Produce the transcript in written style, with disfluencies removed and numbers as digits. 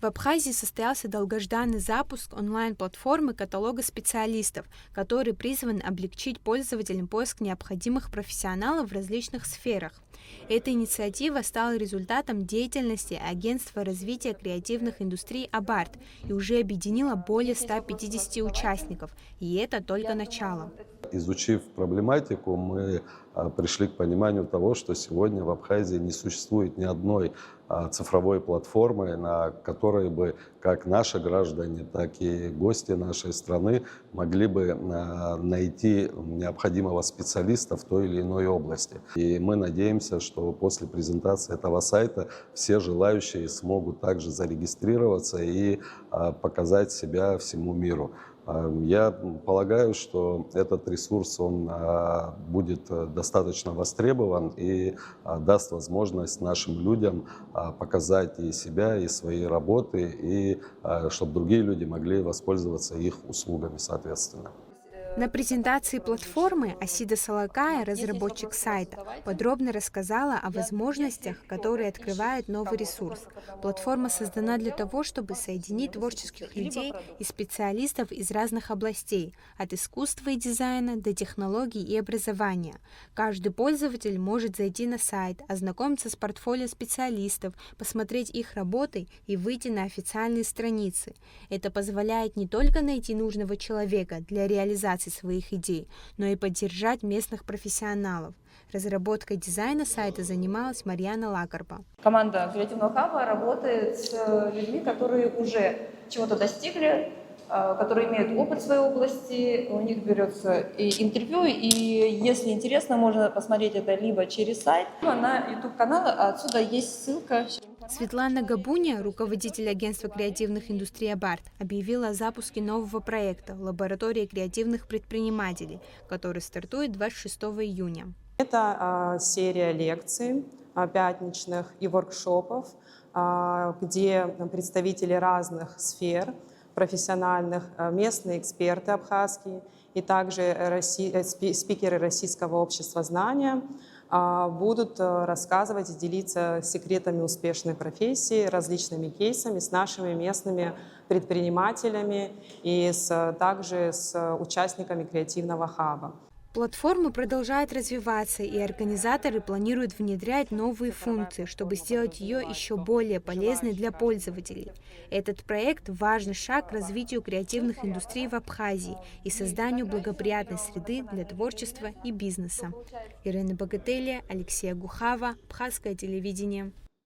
В Абхазии состоялся долгожданный запуск онлайн-платформы каталога специалистов, который призван облегчить пользователям поиск необходимых профессионалов в различных сферах. Эта инициатива стала результатом деятельности Агентства развития креативных индустрий «Абарт» и уже объединила более 150 участников, и это только начало. Изучив проблематику, мы пришли к пониманию того, что сегодня в Абхазии не существует ни одной цифровой платформы, на которой бы как наши граждане, так и гости нашей страны могли бы найти необходимого специалиста в той или иной области. И мы надеемся, что после презентации этого сайта все желающие смогут также зарегистрироваться и показать себя всему миру. Я полагаю, что этот ресурс он будет достаточно востребован и даст возможность нашим людям показать и себя, и свои работы, и чтобы другие люди могли воспользоваться их услугами соответственно. На презентации платформы Асида Салакая, разработчик сайта, подробно рассказала о возможностях, которые открывает новый ресурс. Платформа создана для того, чтобы соединить творческих людей и специалистов из разных областей, от искусства и дизайна до технологий и образования. Каждый пользователь может зайти на сайт, ознакомиться с портфолио специалистов, посмотреть их работы и выйти на официальные страницы. Это позволяет не только найти нужного человека для реализации своих идей, но и поддержать местных профессионалов. Разработкой дизайна сайта занималась Марьяна Лакарпа. Команда Креативного хаба работает с людьми, которые уже чего-то достигли, которые имеют опыт в своей области, у них берется и интервью, и если интересно, можно посмотреть это либо через сайт, либо на YouTube-канал, отсюда есть ссылка. Светлана Габуня, руководитель агентства креативных индустрий «Абарт», объявила о запуске нового проекта «Лаборатория креативных предпринимателей», который стартует 26 июня. Это серия лекций пятничных и воркшопов, где представители разных сфер профессиональных, местные эксперты абхазские и также спикеры Российского общества знания будут рассказывать и делиться секретами успешной профессии, различными кейсами с нашими местными предпринимателями и также с участниками креативного хаба. Платформа продолжает развиваться, и организаторы планируют внедрять новые функции, чтобы сделать ее еще более полезной для пользователей. Этот проект – важный шаг к развитию креативных индустрий в Абхазии и созданию благоприятной среды для творчества и бизнеса. Ирина Богателия, Алексей Гухава, Абхазское телевидение.